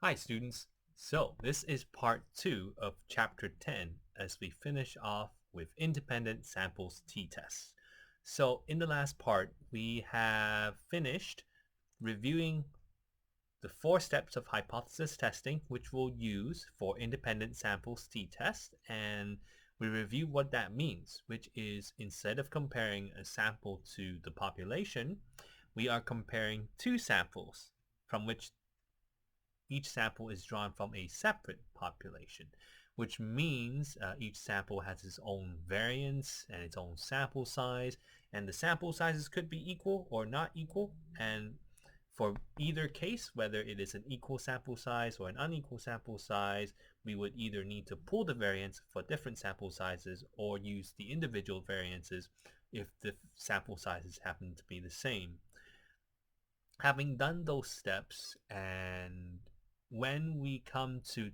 Hi students, so this is part 2 of chapter 10 as we finish off with independent samples t-tests. So in the last part we have finished reviewing the 4 steps of hypothesis testing which we'll use for independent samples t-test, and we review what that means, which is instead of comparing a sample to the population, we are comparing 2 samples from which each sample is drawn from a separate population, which means each sample has its own variance and its own sample size, and the sample sizes could be equal or not equal, and for either case, whether it is an equal sample size or an unequal sample size, we would either need to pull the variance for different sample sizes or use the individual variances if the sample sizes happen to be the same. Having done those steps, and when we come to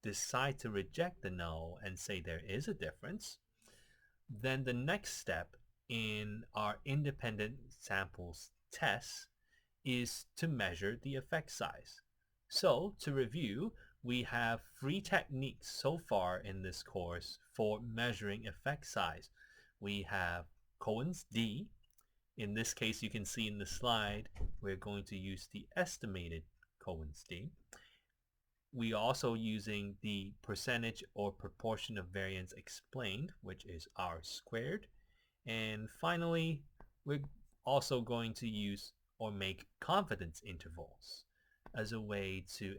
decide to reject the null and say there is a difference, then the next step in our independent samples test is to measure the effect size. So to review, we have 3 techniques so far in this course for measuring effect size. We have Cohen's d. In this case, you can see in the slide, we're going to use the estimated Cohen's d. We also using the percentage or proportion of variance explained, which is R squared. And finally, we're also going to use or make confidence intervals as a way to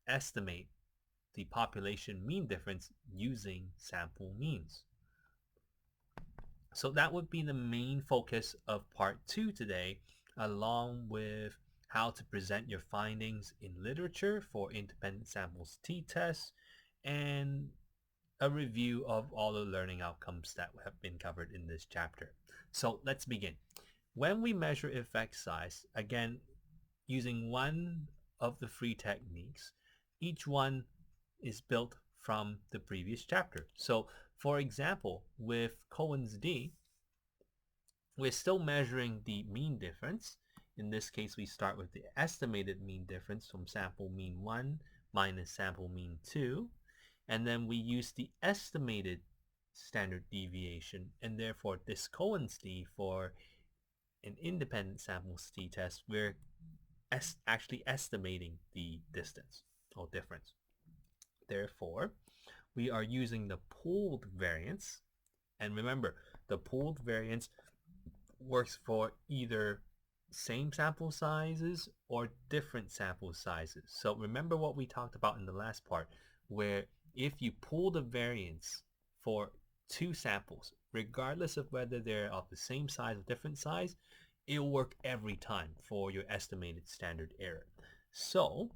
estimate the population mean difference using sample means. So that would be the main focus of part 2 today, along with how to present your findings in literature for independent samples t-tests, and a review of all the learning outcomes that have been covered in this chapter. So let's begin. When we measure effect size, again, using one of the 3 techniques, each one is built from the previous chapter. So for example, with Cohen's d, we're still measuring the mean difference. In this case, we start with the estimated mean difference from sample mean 1 minus sample mean 2. And then we use the estimated standard deviation. And therefore, this Cohen's d for an independent samples t-test, we're actually estimating the distance or difference. Therefore, we are using the pooled variance. And remember, the pooled variance works for either same sample sizes or different sample sizes. So remember what we talked about in the last part, where if you pool the variance for 2 samples, regardless of whether they're of the same size or different size, it'll work every time for your estimated standard error. So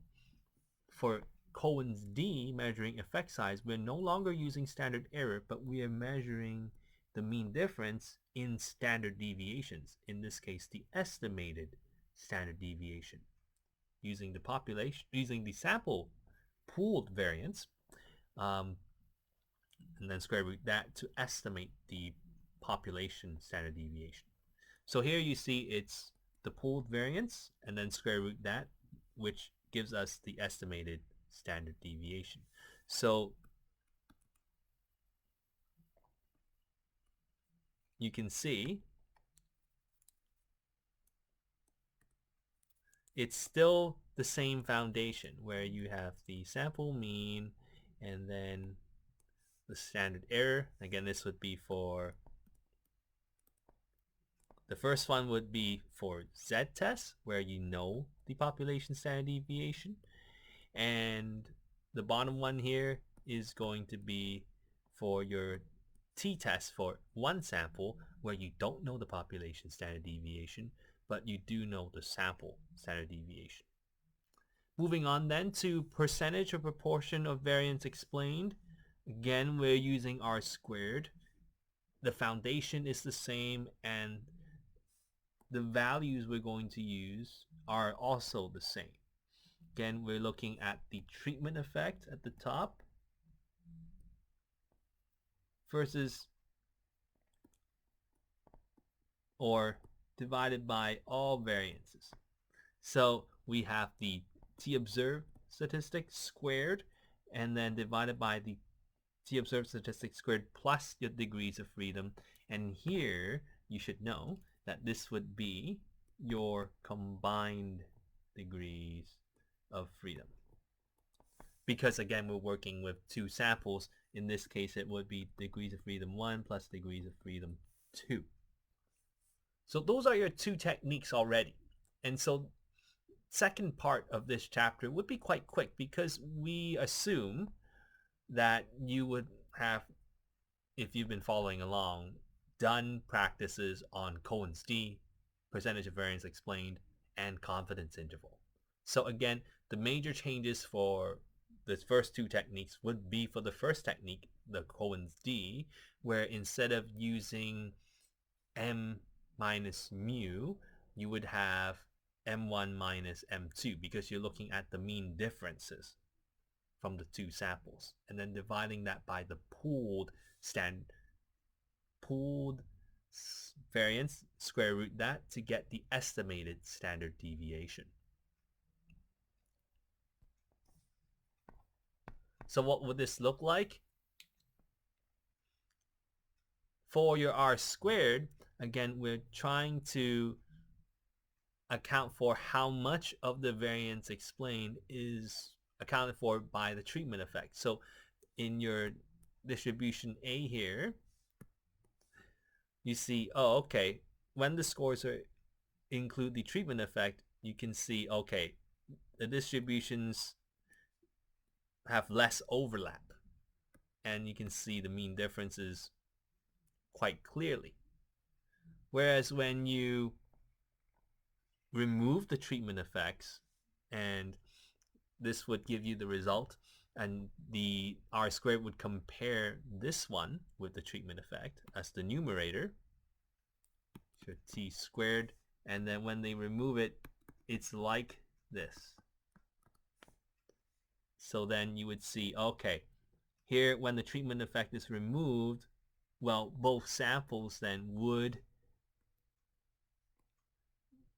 for Cohen's d measuring effect size, we're no longer using standard error, but we are measuring the mean difference in standard deviations. In this case, the estimated standard deviation, using the sample pooled variance, and then square root that to estimate the population standard deviation. So here you see it's the pooled variance and then square root that, which gives us the estimated standard deviation. So you can see it's still the same foundation where you have the sample mean and then the standard error. Again, this would be for the first one would be for z-test, where you know the population standard deviation, and the bottom one here is going to be for your t-test for one sample, where you don't know the population standard deviation, but you do know the sample standard deviation. Moving on then to percentage or proportion of variance explained. Again, we're using R squared. The foundation is the same, and the values we're going to use are also the same. Again, we're looking at the treatment effect at the top versus or divided by all variances. So we have the t observed statistic squared, and then divided by the t-observed statistic squared plus your degrees of freedom. And here you should know that this would be your combined degrees of freedom. Because again, we're working with two samples. In this case, it would be degrees of freedom 1 plus degrees of freedom 2. So those are your two techniques already. And so second part of this chapter would be quite quick because we assume that you would have, if you've been following along, done practices on Cohen's d, percentage of variance explained, and confidence interval. So again, the major changes for the first two techniques would be for the first technique, the Cohen's d, where instead of using m minus mu, you would have m1 minus m2 because you're looking at the mean differences from the two samples and then dividing that by the pooled variance, square root that to get the estimated standard deviation. So what would this look like? For your r squared, again, we're trying to account for how much of the variance explained is accounted for by the treatment effect. So in your distribution A here, you see, oh, okay, when the scores include the treatment effect, you can see, okay, the distributions have less overlap. And you can see the mean differences quite clearly. Whereas when you remove the treatment effects, and this would give you the result, and the r squared would compare this one with the treatment effect as the numerator, so t squared, and then when they remove it, it's like this. So then you would see, okay, here when the treatment effect is removed, well, both samples then would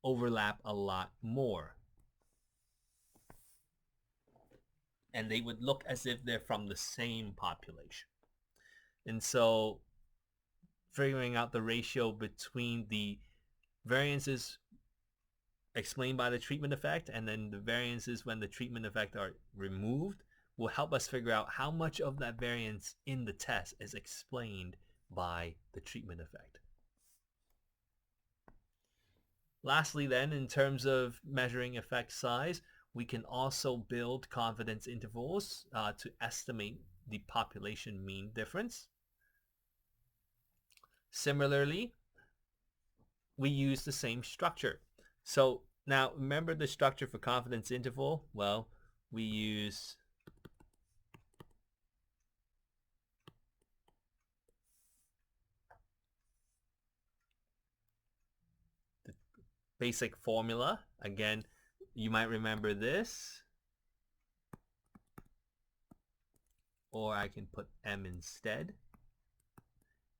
overlap a lot more. And they would look as if they're from the same population. And so figuring out the ratio between the variances explained by the treatment effect and then the variances when the treatment effect are removed will help us figure out how much of that variance in the test is explained by the treatment effect. Lastly then, in terms of measuring effect size, we can also build confidence intervals to estimate the population mean difference. Similarly, we use the same structure. So now remember the structure for confidence interval? Well, we use the basic formula. Again, you might remember this, or I can put m instead,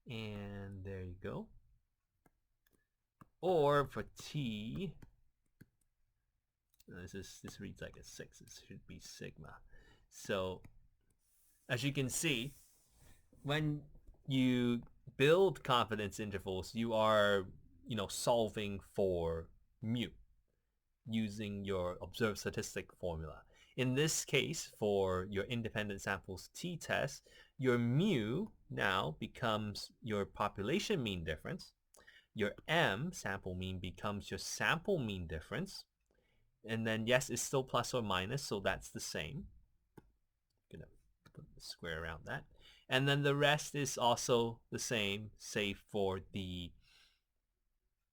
and there you go. Or for t, this reads like a 6, it should be sigma. So as you can see, when you build confidence intervals, you are solving for mu using your observed statistic formula. In this case, for your independent samples t-test, your mu now becomes your population mean difference. Your m, sample mean, becomes your sample mean difference. And then, yes, it's still plus or minus, so that's the same. I'm going to put the square around that. And then the rest is also the same, save for the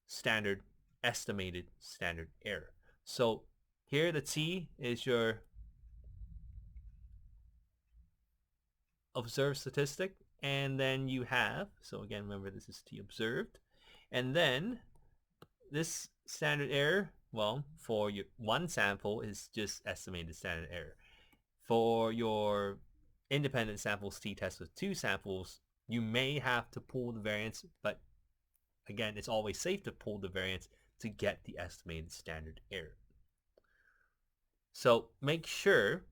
standard estimated standard error. So here the t is your observed statistic, and then you have, so again, remember this is t observed, and then this standard error, well, for your one sample is just estimated standard error. For your independent samples t-test with two samples, you may have to pull the variance, but again, it's always safe to pull the variance to get the estimated standard error. So make sure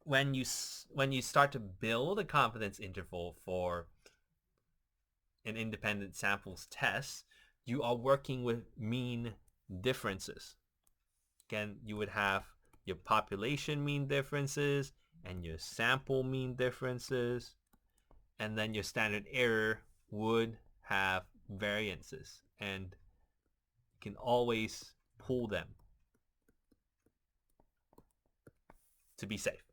when you start to build a confidence interval for an independent samples test, you are working with mean differences. Again, you would have your population mean differences and your sample mean differences, and then your standard error would have variances, and you can always pull them to be safe.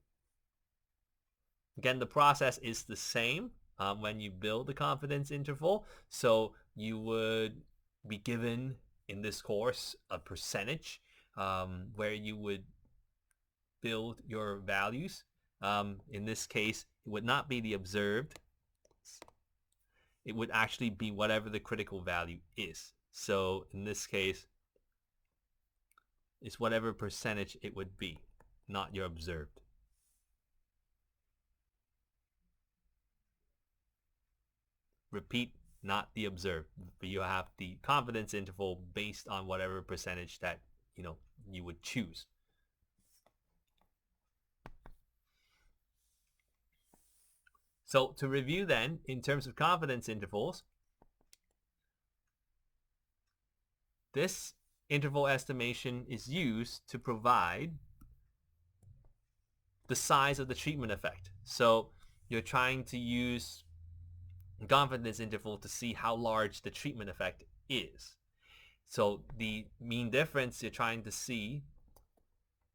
Again, the process is the same when you build the confidence interval. So you would be given in this course a percentage where you would build your values. In this case, it would not be the observed. It would actually be whatever the critical value is. So in this case, it's whatever percentage it would be, not your observed. Repeat, not the observed, but you have the confidence interval based on whatever percentage that you would choose. So to review then, in terms of confidence intervals, this interval estimation is used to provide the size of the treatment effect. So you're trying to use confidence interval to see how large the treatment effect is. So the mean difference you're trying to see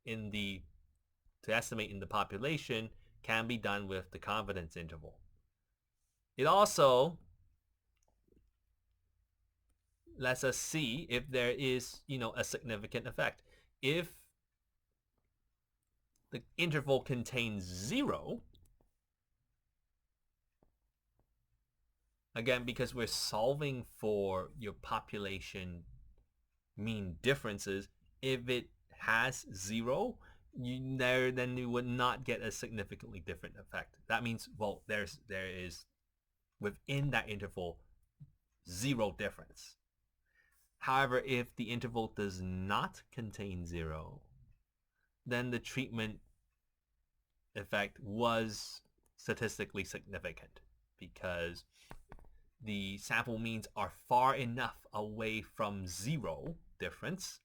to estimate in the population can be done with the confidence interval. It also lets us see if there is, a significant effect. If the interval contains 0, again, because we're solving for your population mean differences, if it has 0, then you would not get a significantly different effect. That means, well, there is within that interval 0 difference. However, if the interval does not contain 0, then the treatment effect was statistically significant because the sample means are far enough away from 0 difference,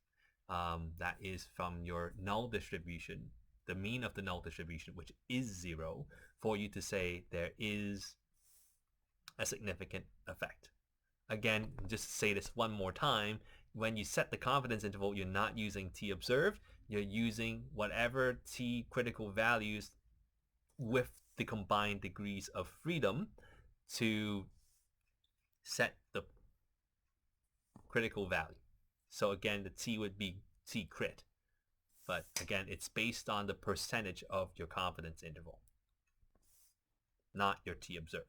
that is from your null distribution, the mean of the null distribution, which is 0, for you to say there is a significant effect. Again, just to say this one more time, when you set the confidence interval, you're not using t observed, you're using whatever t critical values with the combined degrees of freedom to set the critical value. So again, the t would be t crit. But again, it's based on the percentage of your confidence interval, not your t observed.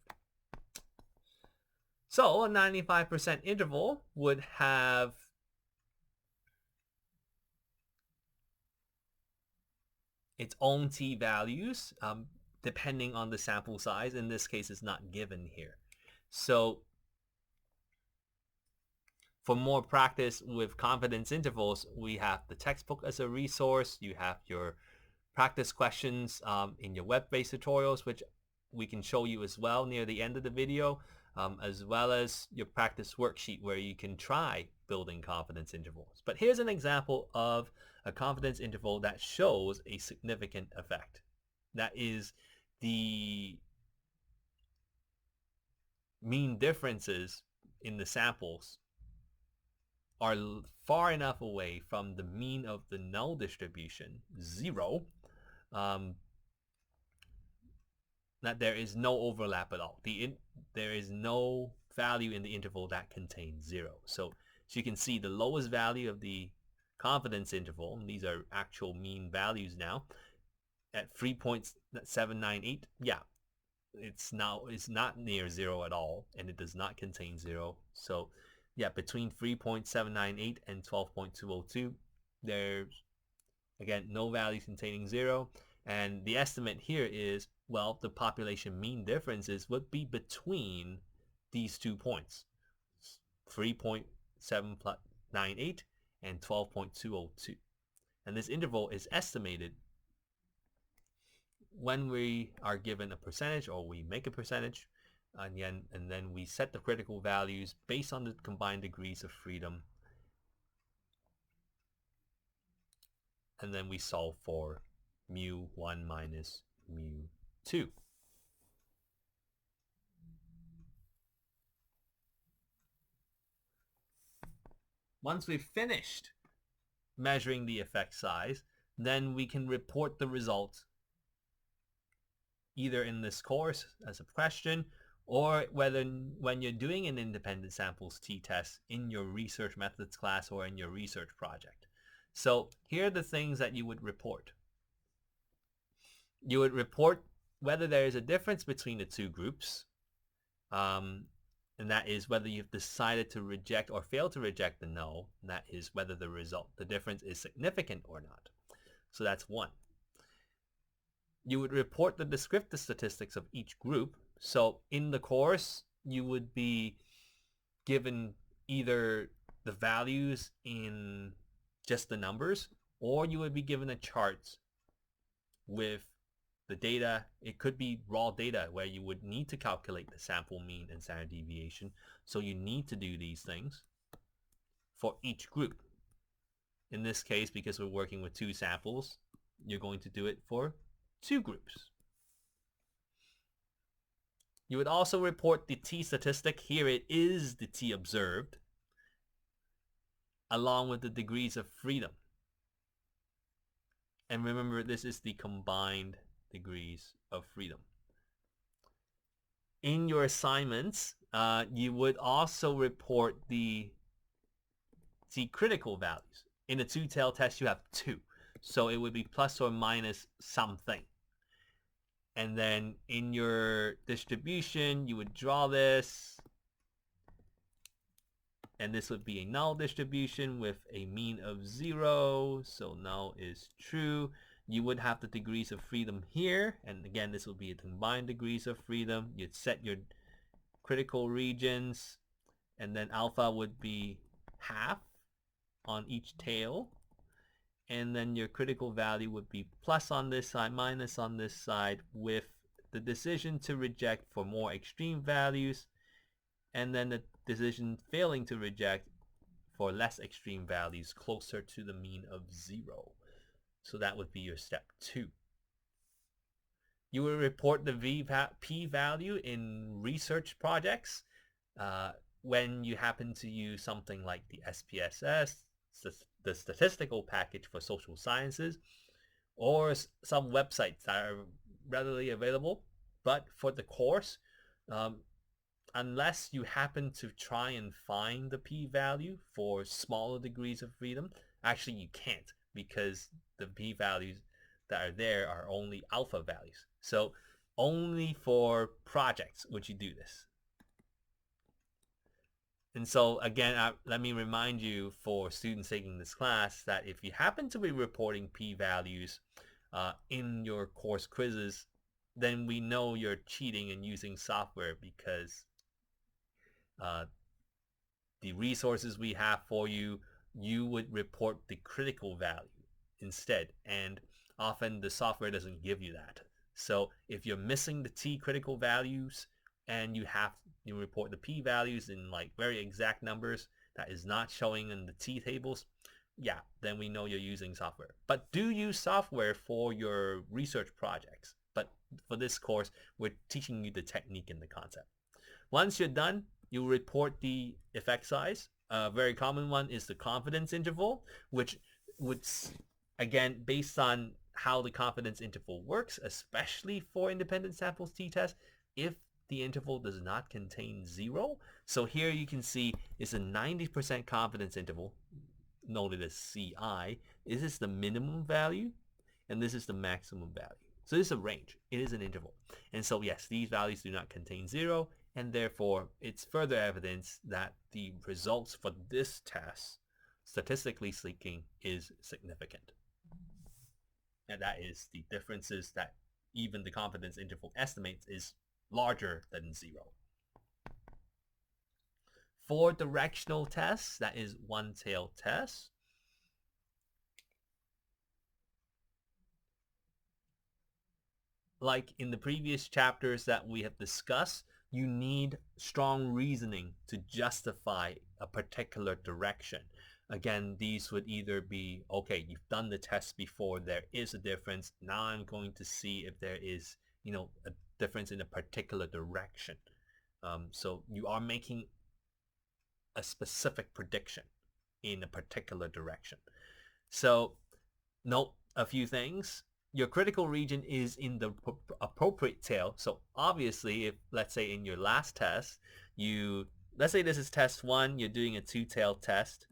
So a 95% interval would have its own t values depending on the sample size. In this case, it's not given here. So for more practice with confidence intervals, we have the textbook as a resource. You have your practice questions in your web-based tutorials, which we can show you as well near the end of the video, as well as your practice worksheet where you can try building confidence intervals. But here's an example of a confidence interval that shows a significant effect. That is the mean differences in the samples are far enough away from the mean of the null distribution, 0, that there is no overlap at all. There is no value in the interval that contains 0. So as you can see, the lowest value of the confidence interval, and these are actual mean values now, at 3.798, yeah, it's not near 0 at all, and it does not contain 0. So yeah, between 3.798 and 12.202, there's, again, no values containing 0. And the estimate here is, well, the population mean differences would be between these 2 points, 3.798 and 12.202. And this interval is estimated when we are given a percentage, or we make a percentage, and then we set the critical values based on the combined degrees of freedom, and then we solve for mu1 minus mu2. Once we've finished measuring the effect size, then we can report the results either in this course as a question, or whether when you're doing an independent samples t-test in your research methods class or in your research project. So here are the things that you would report. You would report whether there is a difference between the two groups, and that is whether you've decided to reject or fail to reject the null, and that is whether the difference is significant or not. So that's one. You would report the descriptive statistics of each group. So in the course, you would be given either the values in just the numbers, or you would be given a chart with the data. It could be raw data where you would need to calculate the sample mean and standard deviation. So you need to do these things for each group. In this case, because we're working with 2 samples, you're going to do it for 2 groups. You would also report the t statistic. Here it is the t observed, along with the degrees of freedom. And remember, this is the combined degrees of freedom. In your assignments, you would also report the critical values. In a two-tailed test, you have 2. So it would be plus or minus something. And then in your distribution, you would draw this. And this would be a null distribution with a mean of 0. So null is true. You would have the degrees of freedom here. And again, this would be a combined degrees of freedom. You'd set your critical regions. And then alpha would be half on each tail. And then your critical value would be plus on this side, minus on this side, with the decision to reject for more extreme values, and then the decision failing to reject for less extreme values closer to the mean of 0. So that would be your step 2. You will report the p-value in research projects when you happen to use something like the SPSS, the statistical package for social sciences, or some websites that are readily available. But for the course, unless you happen to try and find the p-value for smaller degrees of freedom, actually you can't, because the p-values that are there are only alpha values. So only for projects would you do this. And so again, let me remind you, for students taking this class, that if you happen to be reporting p-values in your course quizzes, then we know you're cheating and using software, because the resources we have for you, you would report the critical value instead. And often the software doesn't give you that. So if you're missing the t critical values and you report the p-values in like very exact numbers that is not showing in the t tables, yeah, then we know you're using software. But do use software for your research projects. But for this course, we're teaching you the technique and the concept. Once you're done, you report the effect size. A very common one is the confidence interval, which would, again, based on how the confidence interval works, especially for independent samples t-test, if the interval does not contain 0. So here you can see it's a 90% confidence interval, noted as CI. This is the minimum value, and this is the maximum value. So this is a range. It is an interval. And so yes, these values do not contain 0, and therefore it's further evidence that the results for this test, statistically speaking, is significant. And that is the differences that even the confidence interval estimates is larger than 0. For directional tests, that is one-tailed tests, like in the previous chapters that we have discussed, you need strong reasoning to justify a particular direction. Again, these would either be, okay, you've done the test before, there is a difference. Now I'm going to see if there is, a difference in a particular direction. So you are making a specific prediction in a particular direction. So note a few things. Your critical region is in the appropriate tail. So obviously, if let's say in your last test, let's say this is test 1, you're doing a two-tail test.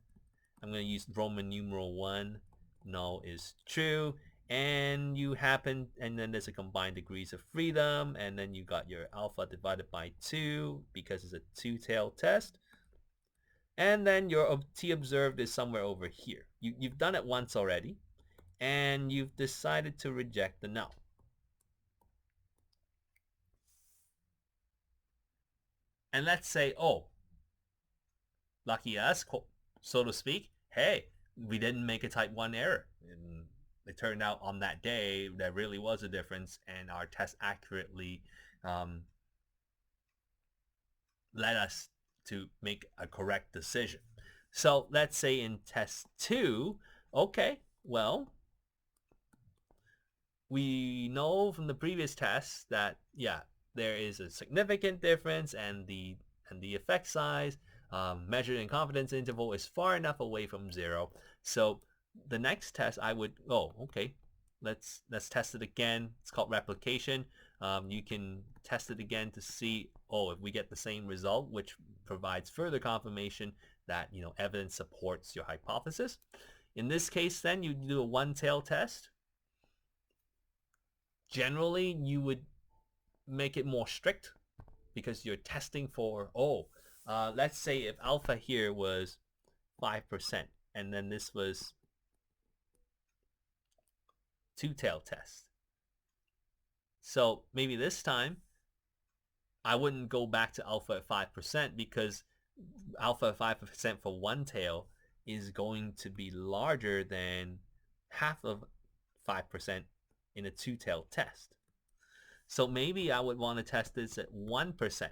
I'm going to use Roman numeral 1. Null is true. And then there's a combined degrees of freedom, and then you got your alpha divided by 2 because it's a two-tail test. And then your t observed is somewhere over here. You've done it once already, and you've decided to reject the null. And let's say, oh, lucky us, so to speak, hey, we didn't make a type 1 error. And it turned out on that day there really was a difference, and our test accurately led us to make a correct decision. So let's say in test 2, okay, well, we know from the previous tests that, yeah, there is a significant difference, and the effect size measured in confidence interval is far enough away from 0. So the next test I would, okay, let's test it again. It's called replication. You can test it again to see, if we get the same result, which provides further confirmation that, evidence supports your hypothesis. In this case, then, you do a one-tail test. Generally, you would make it more strict because you're testing for, let's say if alpha here was 5%, and then this was two-tail test. So maybe this time, I wouldn't go back to alpha at 5% because alpha at 5% for one tail is going to be larger than half of 5% in a two-tail test. So maybe I would want to test this at 1%,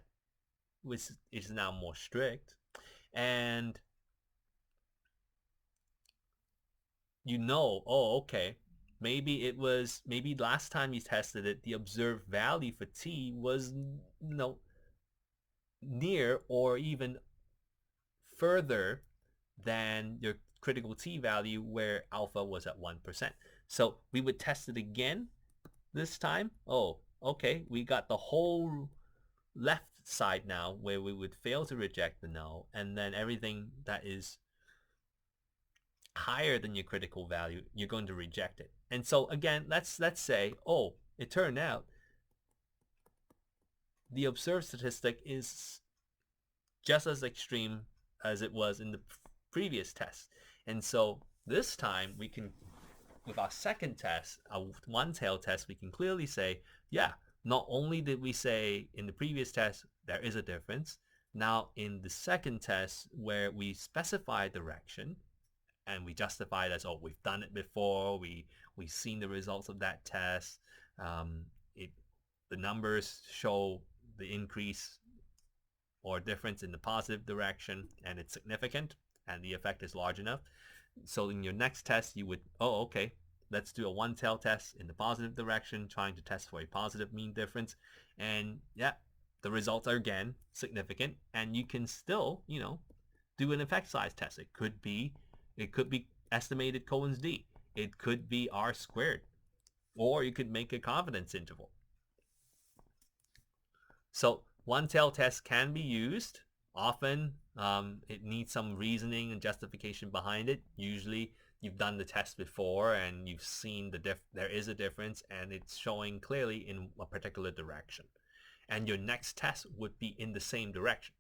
which is now more strict. And okay, maybe last time you tested it, the observed value for t was near or even further than your critical t value where alpha was at 1%. So we would test it again this time. Okay, we got the whole left side now where we would fail to reject the null, and then everything that is higher than your critical value, you're going to reject it. And so again, let's say, it turned out the observed statistic is just as extreme as it was in the previous test. And so this time we can, with our second test, a one-tail test, we can clearly say, yeah, not only did we say in the previous test there is a difference, now in the second test where we specify direction and we justify it as, we've done it before, we've seen the results of that test, the numbers show the increase or difference in the positive direction, and it's significant, and the effect is large enough. So in your next test, you would, okay, let's do a one-tail test in the positive direction, trying to test for a positive mean difference. And yeah, the results are again significant, and you can still, do an effect size test. It could be estimated Cohen's d. It could be r squared, or you could make a confidence interval. So one-tail test can be used. Often it needs some reasoning and justification behind it. Usually you've done the test before and you've seen there is a difference, and it's showing clearly in a particular direction. And your next test would be in the same direction.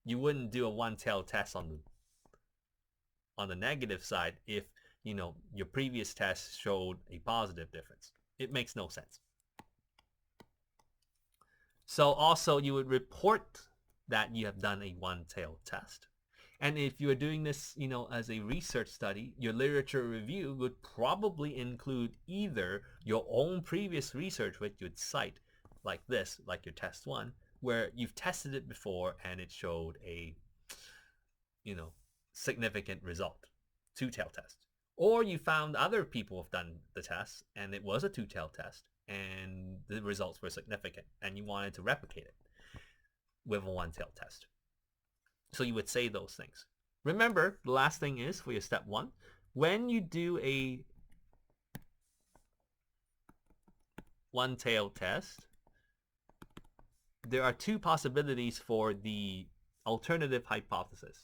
You wouldn't do a one-tail test on the negative side if your previous test showed a positive difference. It makes no sense. So also you would report that you have done a one-tail test. And if you're doing this, as a research study, your literature review would probably include either your own previous research, which you'd cite like this, like your test one, where you've tested it before and it showed a, you know, significant result, two-tailed test. Or you found other people have done the test and it was a two-tailed test and the results were significant and you wanted to replicate it with a one-tailed test. So you would say those things. Remember, the last thing is for your step one, when you do a one-tailed test, there are two possibilities for the alternative hypothesis.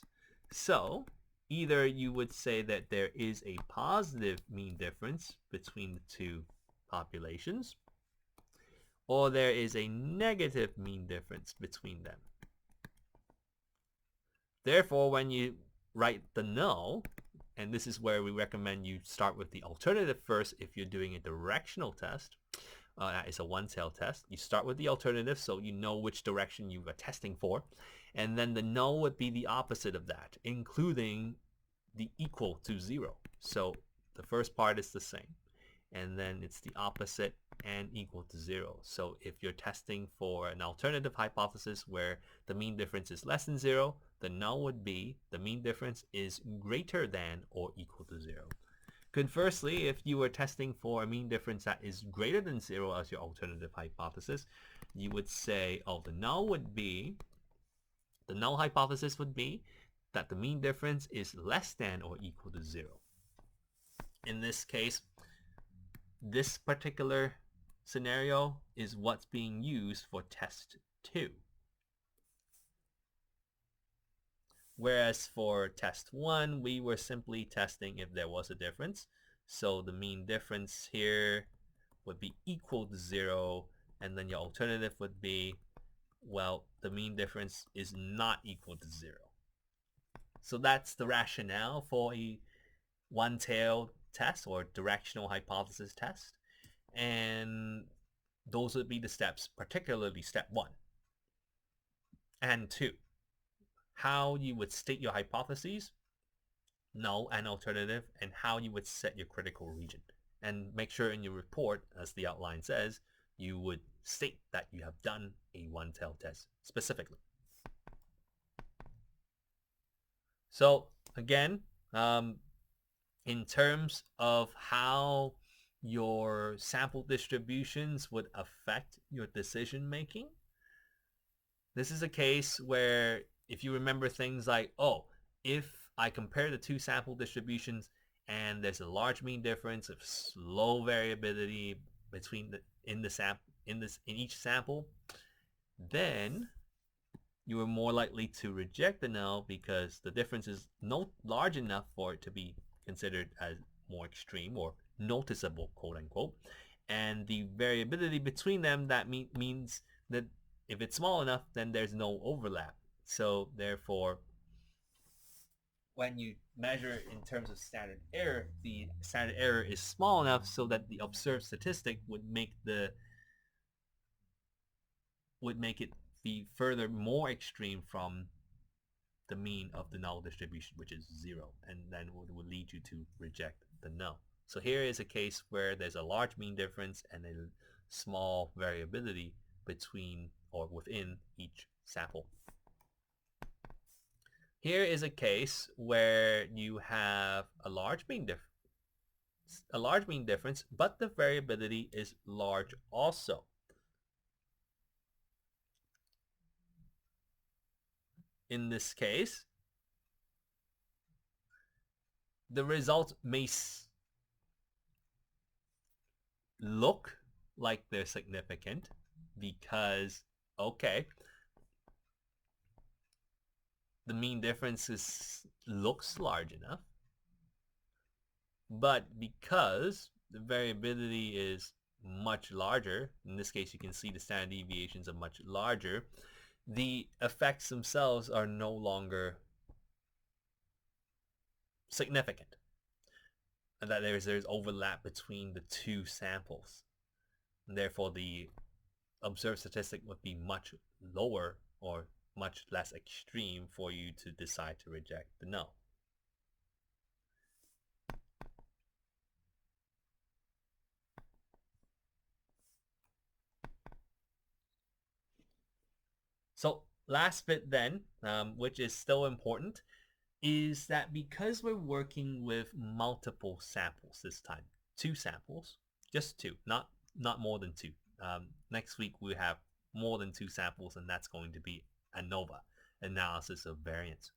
So either you would say that there is a positive mean difference between the two populations, or there is a negative mean difference between them. Therefore, when you write the null, and this is where we recommend you start with the alternative first if you're doing a directional test, that is a one-tailed test. You start with the alternative so you know which direction you are testing for, and then the null would be the opposite of that, including the equal to 0. So the first part is the same, and then it's the opposite and equal to 0. So if you're testing for an alternative hypothesis where the mean difference is less than 0, the null would be the mean difference is greater than or equal to 0. Conversely, if you were testing for a mean difference that is greater than 0 as your alternative hypothesis, you would say, the null hypothesis would be that the mean difference is less than or equal to 0. In this case, this particular scenario is what's being used for test 2. Whereas for test 1, we were simply testing if there was a difference. So the mean difference here would be equal to 0, and then your alternative would be, well, the mean difference is not equal to 0. So that's the rationale for a one-tailed test or directional hypothesis test. And those would be the steps, particularly step 1 and 2. How you would state your hypotheses, null and alternative, and how you would set your critical region. And make sure in your report, as the outline says, you would state that you have done a one-tailed test specifically. So again, in terms of how your sample distributions would affect your decision making, this is a case where if you remember things like, if I compare the two sample distributions and there's a large mean difference of low variability between in each sample, then you are more likely to reject the null because the difference is not large enough for it to be considered as more extreme or noticeable, quote unquote. And the variability between them, that means that if it's small enough, then there's no overlap. So therefore, when you measure in terms of standard error, the standard error is small enough so that the observed statistic would make it be further more extreme from the mean of the null distribution, which is 0, and then it would lead you to reject the null. So here is a case where there's a large mean difference and a small variability between or within each sample. Here is a case where you have a large mean difference, but the variability is large also. In this case, the results may look like they're significant because, the mean difference looks large enough, but because the variability is much larger, in this case you can see the standard deviations are much larger, the effects themselves are no longer significant, and that there's overlap between the two samples, and therefore the observed statistic would be much lower or much less extreme for you to decide to reject the no. So last bit then, which is still important, is that because we're working with multiple samples this time, 2 samples, just 2, not more than 2. Next week we have more than 2 samples, and that's going to be ANOVA, analysis of variance.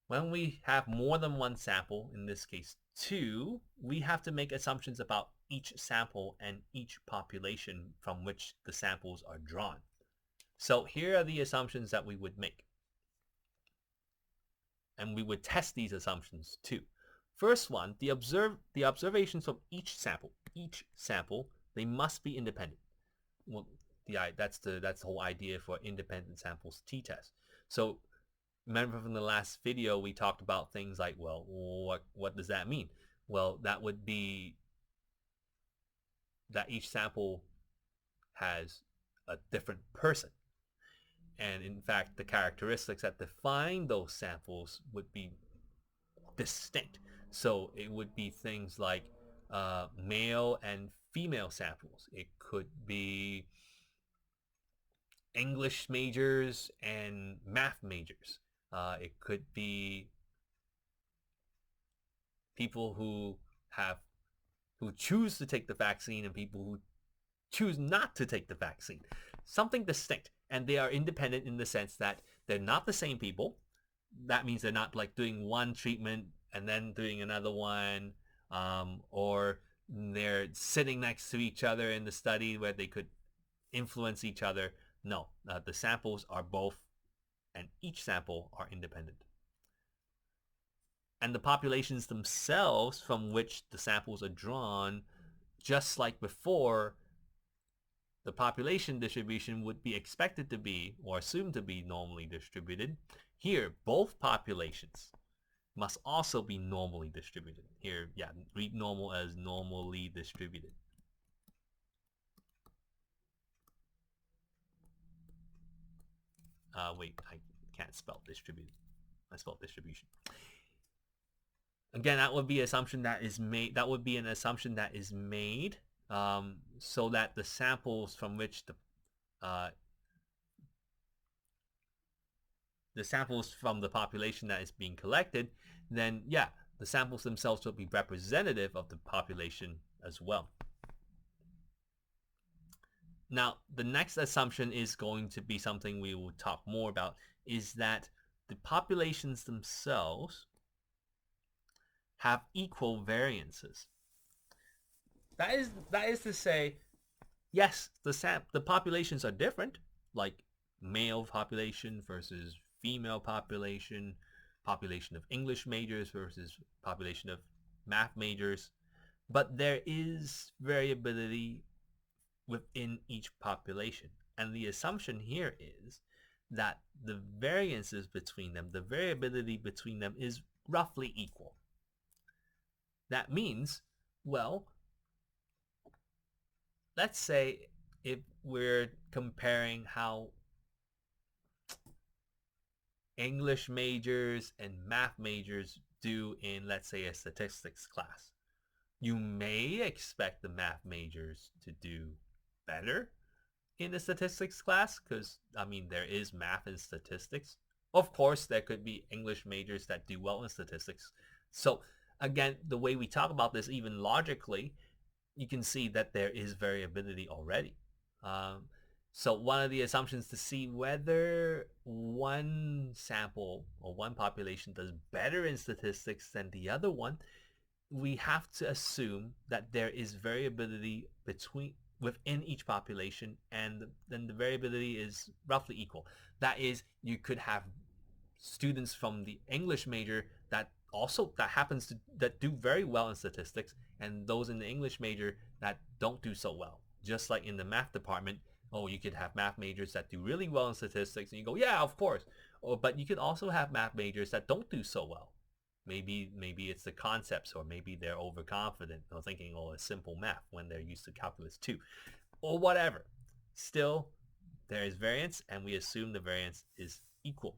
When we have more than 1 sample, in this case 2, we have to make assumptions about each sample and each population from which the samples are drawn. So here are the assumptions that we would make. And we would test these assumptions too. First one, the observations of each sample, they must be independent. Well, that's the whole idea for independent samples t-test. So remember from the last video we talked about things like, well, what does that mean? Well, that would be that each sample has a different person. And in fact, the characteristics that define those samples would be distinct. So it would be things like male and female samples. It could be English majors and math majors. It could be people who choose to take the vaccine and people who choose not to take the vaccine. Something distinct. And they are independent in the sense that they're not the same people. That means they're not like doing one treatment and then doing another one, or they're sitting next to each other in the study where they could influence each other. No, the samples are both, and each sample are independent. And the populations themselves from which the samples are drawn, just like before, the population distribution would be expected to be, or assumed to be, normally distributed. Here, both populations must also be normally distributed. Here, yeah, read normal as normally distributed. Wait, I can't spell distributed. I spelled distribution. Again, that would be assumption that is made. That would be an assumption that is made, so that the samples from which the samples from the population that is being collected, then yeah, the samples themselves will be representative of the population as well. Now, the next assumption is going to be something we will talk more about, is that the populations themselves have equal variances. That is to say, yes, the populations are different, like male population versus female population, population of English majors versus population of math majors, but there is variability within each population. And the assumption here is that the variances between them, the variability between them, is roughly equal. That means, well, let's say if we're comparing how English majors and math majors do in, let's say, a statistics class, you may expect the math majors to do better in the statistics class because, I mean, there is math and statistics. Of course, there could be English majors that do well in statistics. So again, the way we talk about this, even logically, you can see that there is variability already. So one of the assumptions to see whether one sample or one population does better in statistics than the other one, we have to assume that there is variability within each population, and then the variability is roughly equal. That is, you could have students from the English major that do very well in statistics, and those in the English major that don't do so well. Just like in the math department, you could have math majors that do really well in statistics, and you go, yeah, of course. But you could also have math majors that don't do so well. Maybe it's the concepts, or maybe they're overconfident or thinking, it's simple math when they're used to calculus 2, or whatever. Still, there is variance and we assume the variance is equal.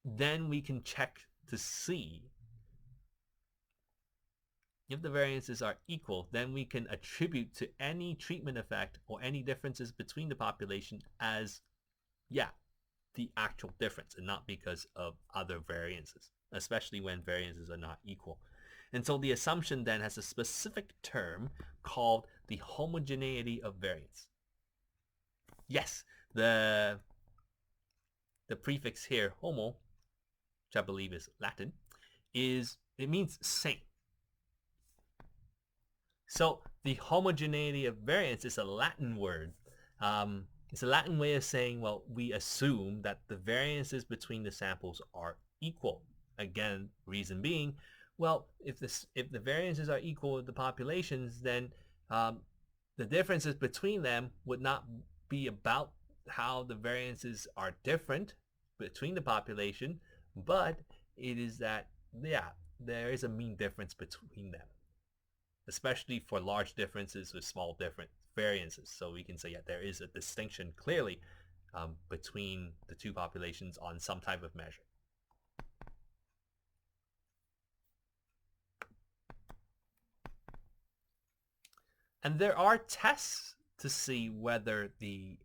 Then we can check to see if the variances are equal. Then we can attribute to any treatment effect or any differences between the population as, yeah, the actual difference and not because of other variances, especially when variances are not equal. And so the assumption then has a specific term called the homogeneity of variance. Yes, the prefix here, homo, which I believe is Latin, it means same. So the homogeneity of variance is a Latin word. It's a Latin way of saying, well, we assume that the variances between the samples are equal. Again, reason being, well, if the variances are equal with the populations, then the differences between them would not be about how the variances are different between the population, but it is that, yeah, there is a mean difference between them, especially for large differences with small different variances. So we can say, yeah, there is a distinction clearly between the two populations on some type of measure. And there are tests to see whether the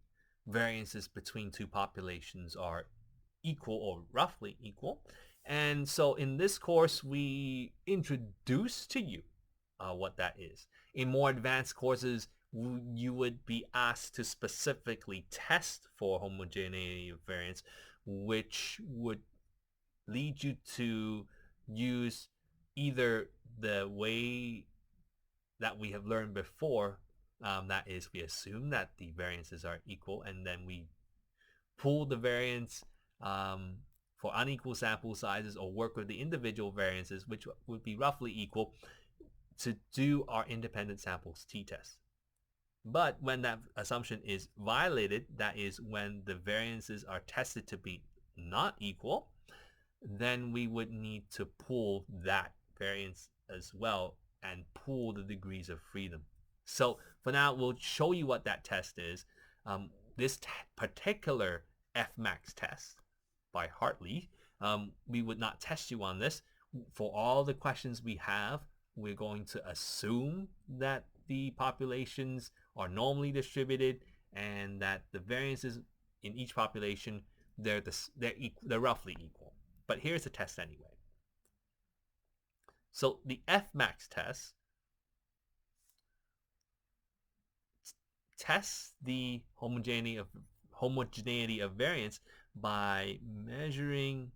variances between two populations are equal or roughly equal. And so in this course, we introduce to you what that is. In more advanced courses, you would be asked to specifically test for homogeneity of variance, which would lead you to use either the way that we have learned before, that is, we assume that the variances are equal, and then we pool the variance for unequal sample sizes, or work with the individual variances, which would be roughly equal, to do our independent samples t-test. But when that assumption is violated, that is when the variances are tested to be not equal, then we would need to pool that variance as well and pool the degrees of freedom. So for now, we'll show you what that test is. This particular Fmax test by Hartley, we would not test you on this. For all the questions we have, we're going to assume that the populations are normally distributed and that the variances in each population, they're roughly equal. But here's the test anyway. So the Fmax test tests the homogeneity of variance by measuring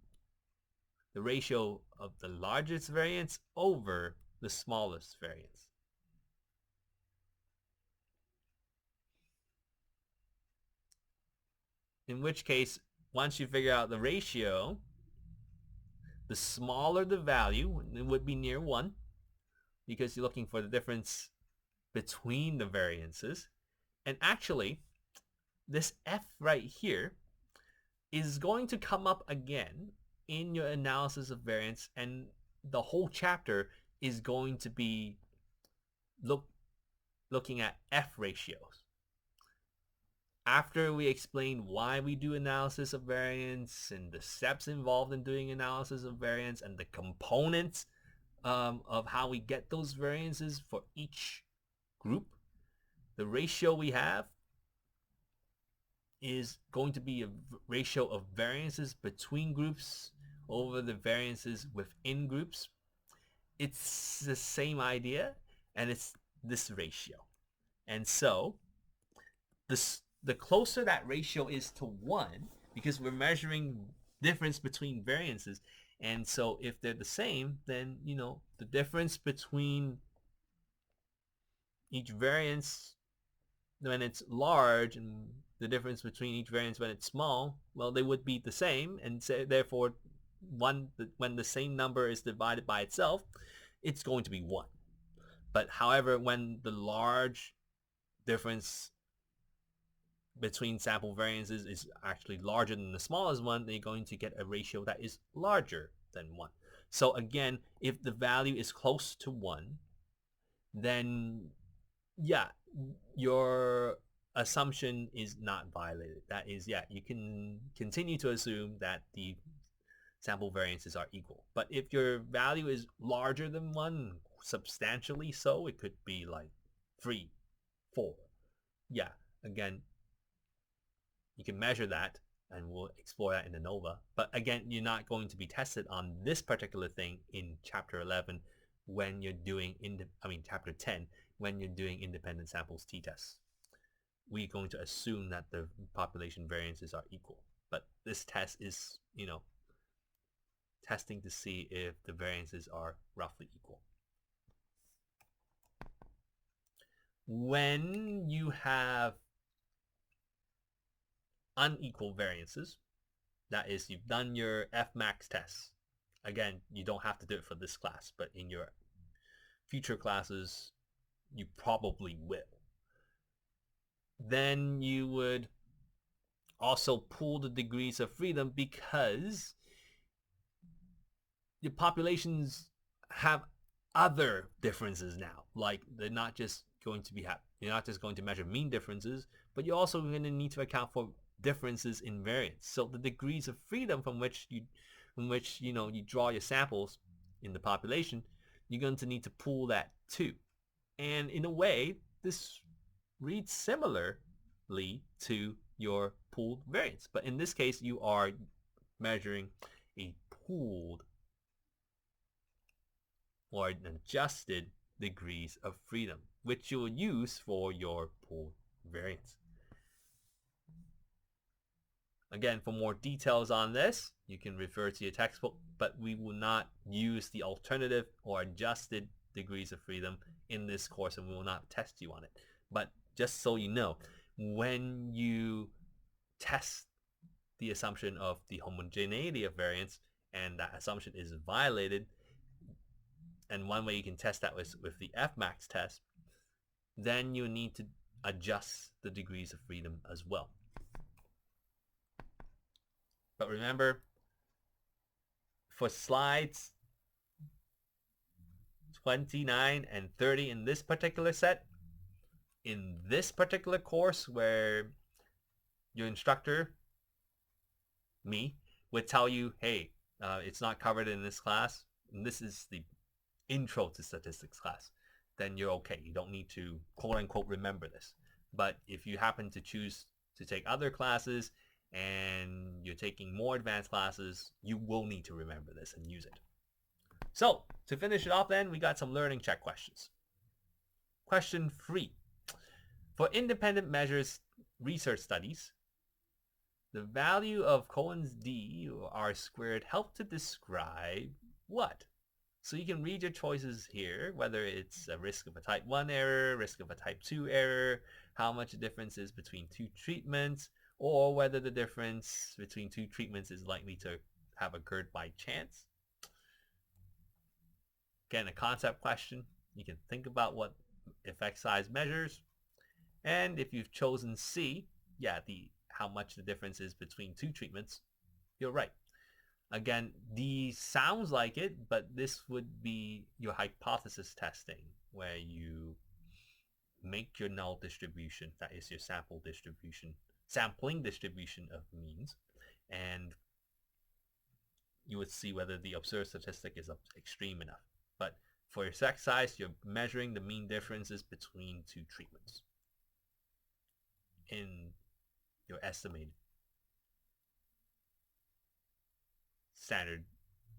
the ratio of the largest variance over the smallest variance. In which case, once you figure out the ratio, the smaller the value, it would be near 1, because you're looking for the difference between the variances. And actually, this F right here is going to come up again in your analysis of variance, and the whole chapter is going to be looking at F ratios. After we explain why we do analysis of variance and the steps involved in doing analysis of variance and the components of how we get those variances for each group, the ratio we have is going to be a ratio of variances between groups over the variances within groups. It's the same idea, and it's this ratio. And so the closer that ratio is to 1, because we're measuring difference between variances, and so if they're the same, then the difference between each variance when it's large and the difference between each variance when it's small, well, they would be the same, and so therefore when the same number is divided by itself, it's going to be 1. But however, when the large difference between sample variances is actually larger than the smallest one, then you're going to get a ratio that is larger than 1. So again, if the value is close to 1, then yeah, your assumption is not violated. That is, yeah, you can continue to assume that the sample variances are equal. But if your value is larger than 1, substantially so, it could be like 3, 4. Yeah, again, you can measure that, and we'll explore that in the ANOVA. But again, you're not going to be tested on this particular thing in Chapter 11 when you're doing, Chapter 10, when you're doing independent samples t-tests. We're going to assume that the population variances are equal. But this test is, testing to see if the variances are roughly equal. When you have unequal variances, that is, you've done your Fmax test. Again, you don't have to do it for this class, but in your future classes, you probably will. Then you would also pool the degrees of freedom, because the populations have other differences now. Like, they're not just going to be you're not just going to measure mean differences, but you're also going to need to account for differences in variance. So the degrees of freedom from which you draw your samples in the population, you're going to need to pool that too. And in a way, this reads similarly to your pooled variance, but in this case, you are measuring a pooled or an adjusted degrees of freedom, which you'll use for your pooled variance. Again, for more details on this, you can refer to your textbook, but we will not use the alternative or adjusted degrees of freedom in this course, and we will not test you on it. But just so you know, when you test the assumption of the homogeneity of variance and that assumption is violated, and one way you can test that was with the Fmax test, then you need to adjust the degrees of freedom as well. But remember, for slides 29 and 30 in this particular set, in this particular course where your instructor, me, would tell you, hey, it's not covered in this class, and this is the intro to statistics class, then you're okay. You don't need to quote unquote remember this. But if you happen to choose to take other classes and you're taking more advanced classes, you will need to remember this and use it. So to finish it off then, we got some learning check questions. Question 3. For independent measures research studies, the value of Cohen's d or r squared help to describe what? So you can read your choices here, whether it's a risk of a type 1 error, risk of a type 2 error, how much the difference is between 2 treatments, or whether the difference between 2 treatments is likely to have occurred by chance. Again, a concept question. You can think about what effect size measures. And if you've chosen C, yeah, how much the difference is between 2 treatments, you're right. Again, D sounds like it, but this would be your hypothesis testing, where you make your null distribution, that is your sampling distribution of means, and you would see whether the observed statistic is extreme enough. But for your effect size, you're measuring the mean differences between 2 treatments in your estimated standard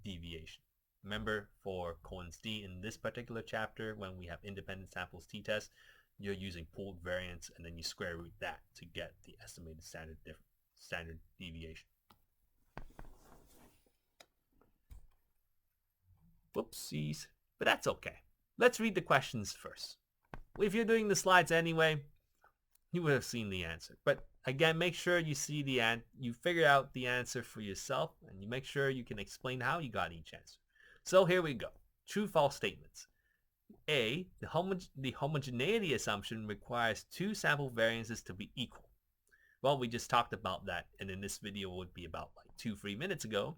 deviation. Remember, for Cohen's d in this particular chapter, when we have independent samples t-test, you're using pooled variance, and then you square root that to get the estimated standard deviation. Whoopsies, but that's okay. Let's read the questions first. If you're doing the slides anyway, you would have seen the answer. But again, make sure you see you figure out the answer for yourself, and you make sure you can explain how you got each answer. So here we go. True, false statements. A, the homogeneity assumption requires 2 sample variances to be equal. Well, we just talked about that, and in this video would be about like 2-3 minutes ago.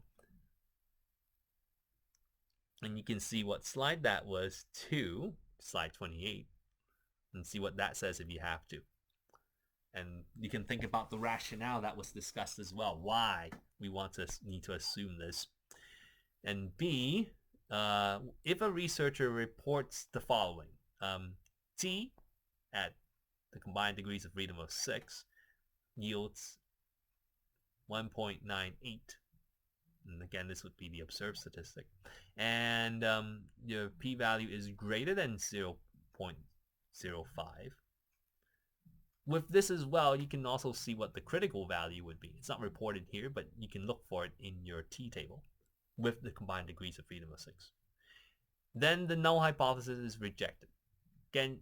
And you can see what slide that was to, slide 28, and see what that says if you have to. And you can think about the rationale that was discussed as well, why we need to assume this. And B, if a researcher reports the following, T at the combined degrees of freedom of 6 yields 1.98. And again, this would be the observed statistic. And your p-value is greater than 0.05. With this as well, you can also see what the critical value would be. It's not reported here, but you can look for it in your T table with the combined degrees of freedom of 6. Then the null hypothesis is rejected. Again,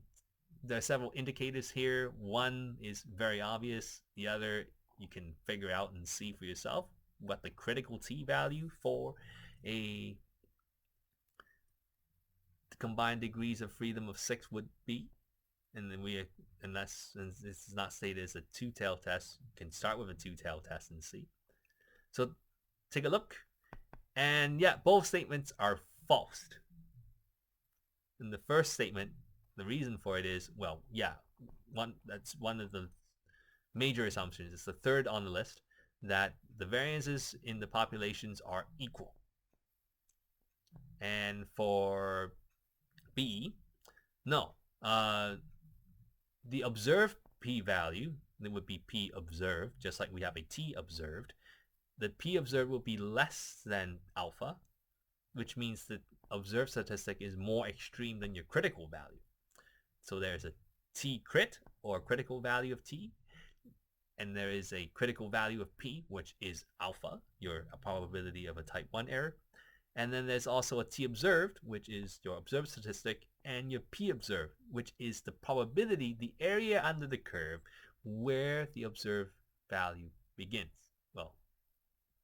there are several indicators here. One is very obvious. The other you can figure out and see for yourself what the critical T value for the combined degrees of freedom of 6 would be. And then unless this is not stated as a two-tailed test, you can start with a two-tailed test and see. So take a look. And yeah, both statements are false. In the first statement, the reason for it is, well, yeah, that's one of the major assumptions. It's the third on the list, that the variances in the populations are equal. And for B, no. The observed p-value, it would be p observed, just like we have a t observed. The p observed will be less than alpha, which means the observed statistic is more extreme than your critical value. So there's a t crit, or critical value of t, and there is a critical value of p, which is alpha, your probability of a type 1 error. And then there's also a t observed, which is your observed statistic, and your p observed, which is the probability, the area under the curve where the observed value begins. Well,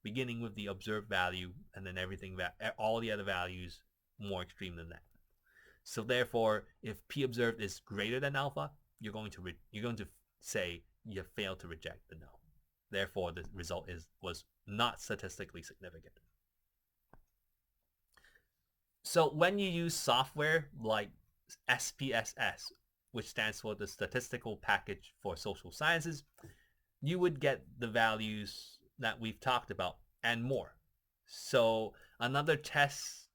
beginning with the observed value, and then all the other values more extreme than that. So therefore, if p observed is greater than alpha, you're going to say you failed to reject the null. Therefore, the result was not statistically significant. So when you use software like SPSS, which stands for the Statistical Package for Social Sciences, you would get the values that we've talked about and more. So another test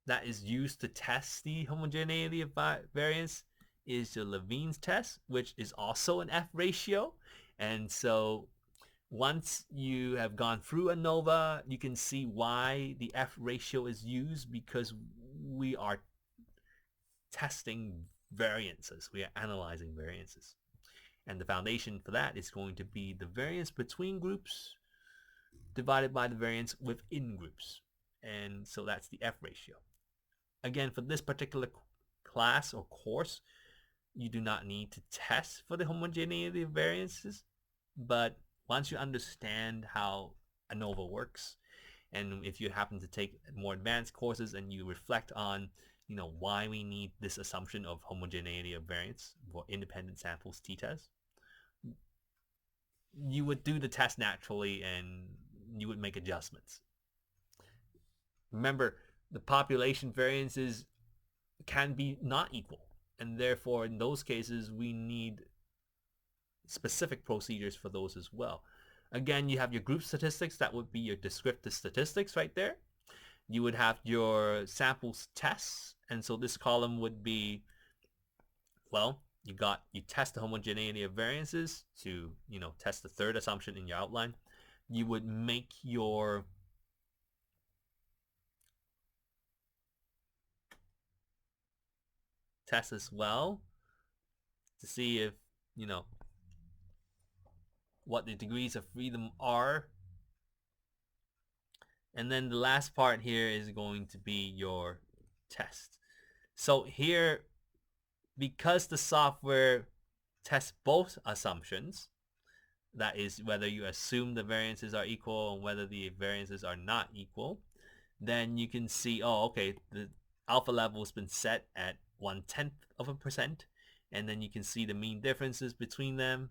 that is used to test the homogeneity of variance is the Levene's test, which is also an F ratio. And so once you have gone through ANOVA, you can see why the F ratio is used, because we are testing variances. We are analyzing variances. And the foundation for that is going to be the variance between groups divided by the variance within groups. And so that's the F ratio. Again, for this particular class or course, you do not need to test for the homogeneity of variances, but once you understand how ANOVA works, and if you happen to take more advanced courses and you reflect on, why we need this assumption of homogeneity of variance for independent samples t-test, you would do the test naturally and you would make adjustments. Remember, the population variances can be not equal, and therefore in those cases we need specific procedures for those as well. Again, you have your group statistics. That would be your descriptive statistics right there. You would have your samples tests, and so this column would be, well, you test the homogeneity of variances to test the third assumption in your outline. You would make your test as well to see if what the degrees of freedom are. And then the last part here is going to be your test. So here, because the software tests both assumptions, that is whether you assume the variances are equal and whether the variances are not equal, then you can see, oh, okay, the alpha level has been set at 0.1%, and then you can see the mean differences between them.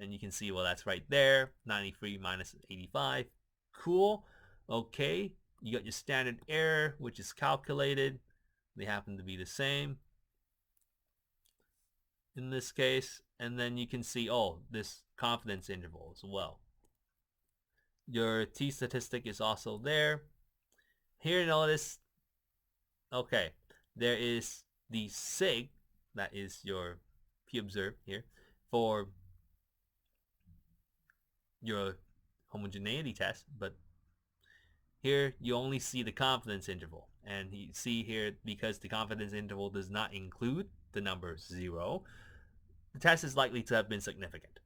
And you can see, well, that's right there, 93 minus 85. Cool. Okay, you got your standard error, which is calculated. They happen to be the same. in this case, and then you can see, oh, this confidence interval as well. Your t statistic is also there. Here, notice, okay, there is the sig, that is your p observed here, for your homogeneity test, but here you only see the confidence interval. And you see here, because the confidence interval does not include the number 0, the test is likely to have been significant.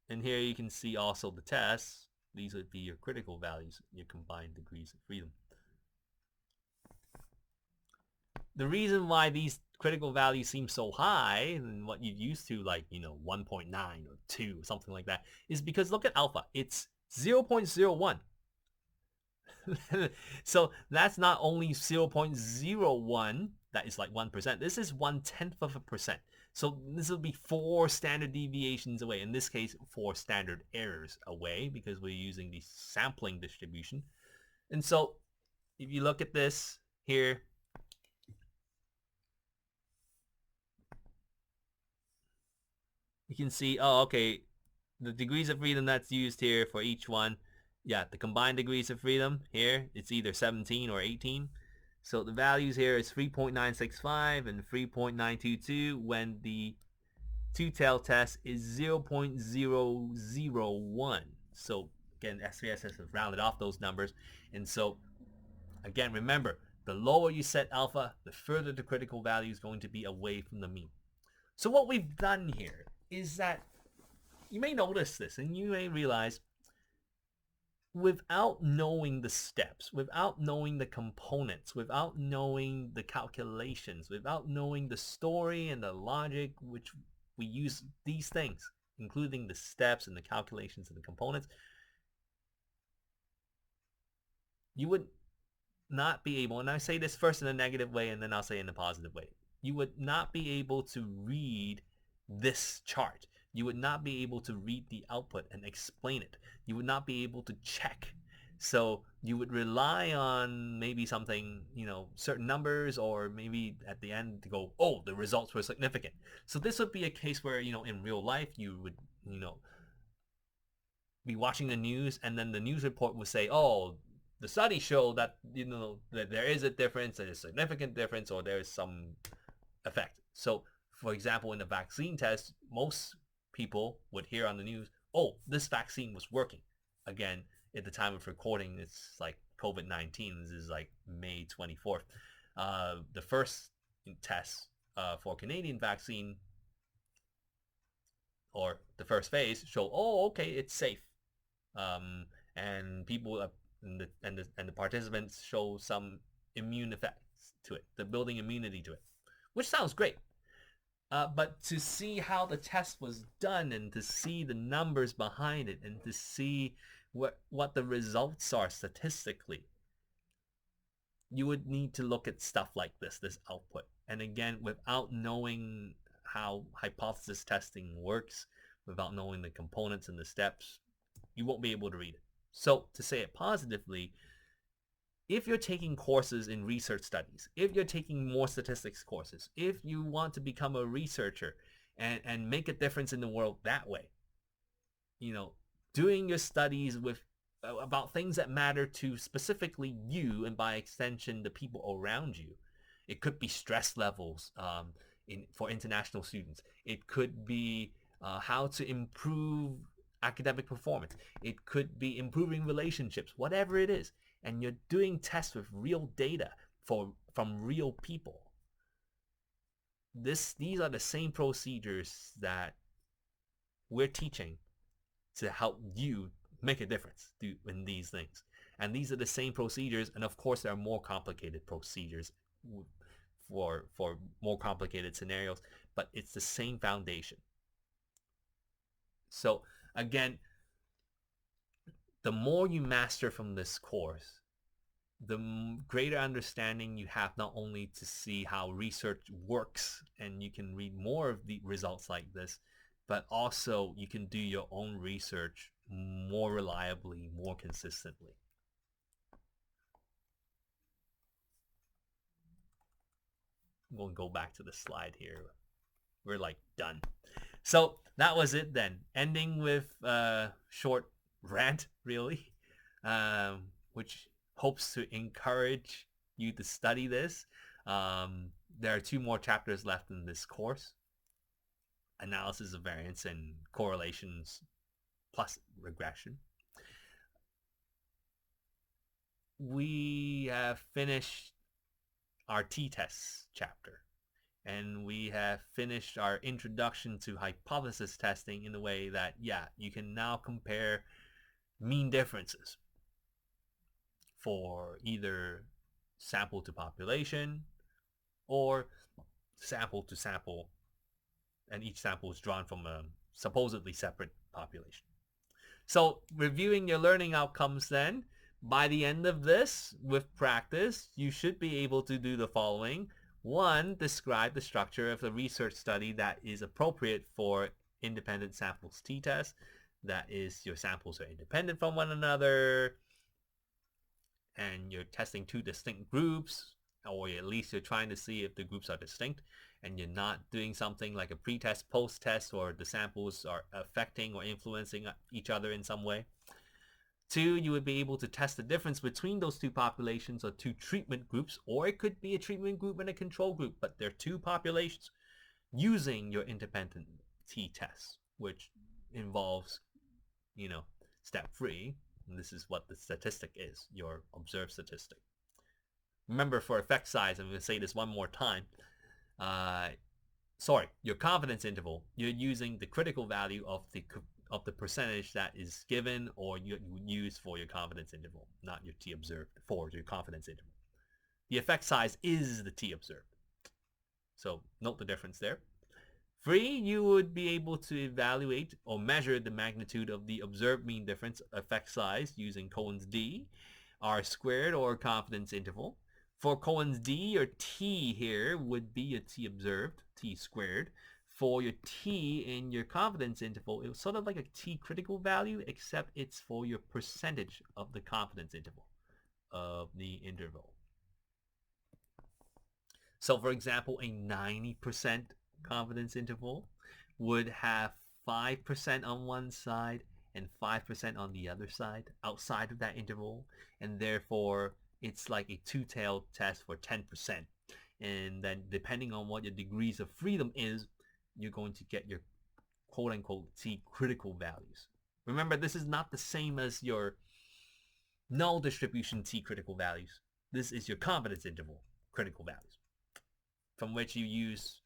And here you can see also the tests. These would be your critical values, your combined degrees of freedom. The reason why these critical values seem so high than what you're used to, like, 1.9 or 2, something like that, is because look at alpha. It's 0.01. So that's not only 0.01, that is like 1%. This is 0.1%. So this will be 4 standard deviations away. In this case, 4 standard errors away, because we're using the sampling distribution. And so if you look at this here, you can see, oh, okay, the degrees of freedom that's used here for each one. Yeah, the combined degrees of freedom here, it's either 17 or 18. So the values here is 3.965 and 3.922 when the two-tail test is 0.001. So again, SPSS has rounded off those numbers. And so again, remember, the lower you set alpha, the further the critical value is going to be away from the mean. So what we've done here is that you may notice this and you may realize, without knowing the steps, without knowing the components, without knowing the calculations, without knowing the story and the logic which we use these things, including the steps and the calculations and the components, you would not be able, and I say this first in a negative way and then I'll say in a positive way, you would not be able to read this chart. You would not be able to read the output and explain it. You would not be able to check. So you would rely on maybe something, certain numbers, or maybe at the end to go, oh, the results were significant. So this would be a case where, in real life, you would, be watching the news and then the news report would say, oh, the study showed that, that there is a difference, there's a significant difference, or there's some effect. So for example, in the vaccine test, most people would hear on the news, oh, this vaccine was working. Again, at the time of recording, it's like COVID-19. This is like May 24th. The first test for Canadian vaccine, or the first phase, show, oh, okay, it's safe. And people and the participants show some immune effects to it, the building immunity to it, which sounds great. But to see how the test was done and to see the numbers behind it and to see what the results are statistically, you would need to look at stuff like this output. And again, without knowing how hypothesis testing works, without knowing the components and the steps, you won't be able to read it. So to say it positively, if you're taking courses in research studies, if you're taking more statistics courses, if you want to become a researcher and make a difference in the world that way, doing your studies with about things that matter to specifically you and by extension the people around you. It could be stress levels for international students. It could be how to improve academic performance. It could be improving relationships, whatever it is. And you're doing tests with real data from real people. These are the same procedures that we're teaching to help you make a difference in these things. And these are the same procedures, and of course there are more complicated procedures for more complicated scenarios, but it's the same foundation. So again, the more you master from this course, the greater understanding you have, not only to see how research works and you can read more of the results like this, but also you can do your own research more reliably, more consistently. I'm going to go back to the slide here. We're like done. So that was it then. Ending with a short rant, really, which hopes to encourage you to study this. There are 2 more chapters left in this course. Analysis of variance and correlations plus regression. We have finished our t-tests chapter, and we have finished our introduction to hypothesis testing in the way that, yeah, you can now compare mean differences for either sample to population or sample to sample, and each sample is drawn from a supposedly separate population. So reviewing your learning outcomes then, by the end of this, with practice, you should be able to do the following. 1, describe the structure of the research study that is appropriate for independent samples t-test. That is, your samples are independent from one another, and you're testing 2 distinct groups, or at least you're trying to see if the groups are distinct, and you're not doing something like a pre-test, post-test, or the samples are affecting or influencing each other in some way. 2, you would be able to test the difference between those 2 populations or 2 treatment groups, or it could be a treatment group and a control group, but they're 2 populations, using your independent t-test, which involves, step 3. And this is what the statistic is, your observed statistic. Remember, for effect size, I'm going to say this one more time. Your confidence interval, you're using the critical value of the percentage that is given or you use for your confidence interval, not your t observed for your confidence interval. The effect size is the t observed. So note the difference there. 3, you would be able to evaluate or measure the magnitude of the observed mean difference effect size using Cohen's d, r squared, or confidence interval. For Cohen's d, your t here would be your t observed, t squared. For your t in your confidence interval, it was sort of like a t critical value, except it's for your percentage of the confidence interval of the interval. So for example, a 90% confidence interval would have 5% on one side and 5% on the other side outside of that interval, and therefore it's like a two-tailed test for 10%. And then depending on what your degrees of freedom is, you're going to get your quote-unquote t critical values. Remember, this is not the same as your null distribution t critical values. This is your confidence interval critical values, from which you use,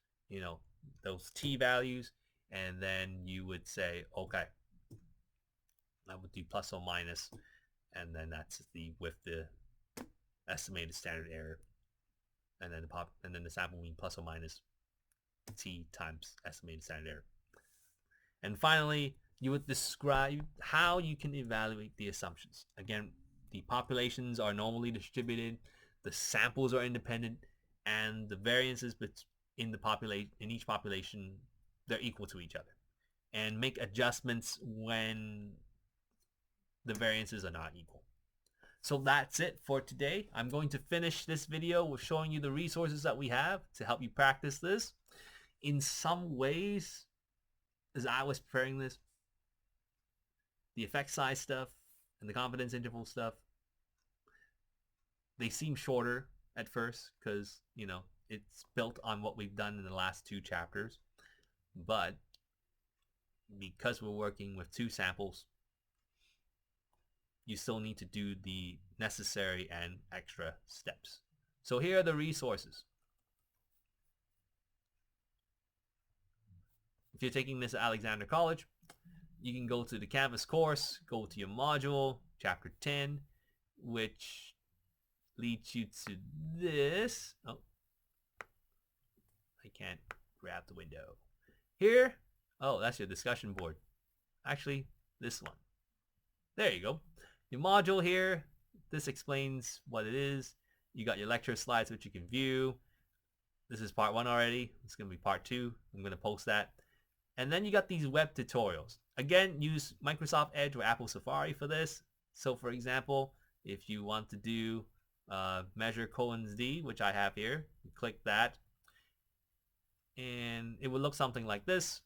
those t values, and then you would say, okay, I would do plus or minus, and then that's with the estimated standard error, and then the sample mean plus or minus t times estimated standard error. And finally, you would describe how you can evaluate the assumptions. Again, the populations are normally distributed, the samples are independent, and the variances in each population, they're equal to each other. And make adjustments when the variances are not equal. So that's it for today. I'm going to finish this video with showing you the resources that we have to help you practice this. In some ways, as I was preparing this, the effect size stuff and the confidence interval stuff, they seem shorter at first because, it's built on what we've done in the last 2 chapters. But because we're working with 2 samples, you still need to do the necessary and extra steps. So here are the resources. If you're taking this at Alexander College, you can go to the Canvas course, go to your module, chapter 10, which leads you to this. Oh, I can't grab the window. Here, oh, that's your discussion board. Actually, this one. There you go. Your module here, this explains what it is. You got your lecture slides, which you can view. This is part 1 already. It's going to be part 2. I'm going to post that. And then you got these web tutorials. Again, use Microsoft Edge or Apple Safari for this. So for example, if you want to do measure Cohen's d, which I have here, you click that. and it will look something like this.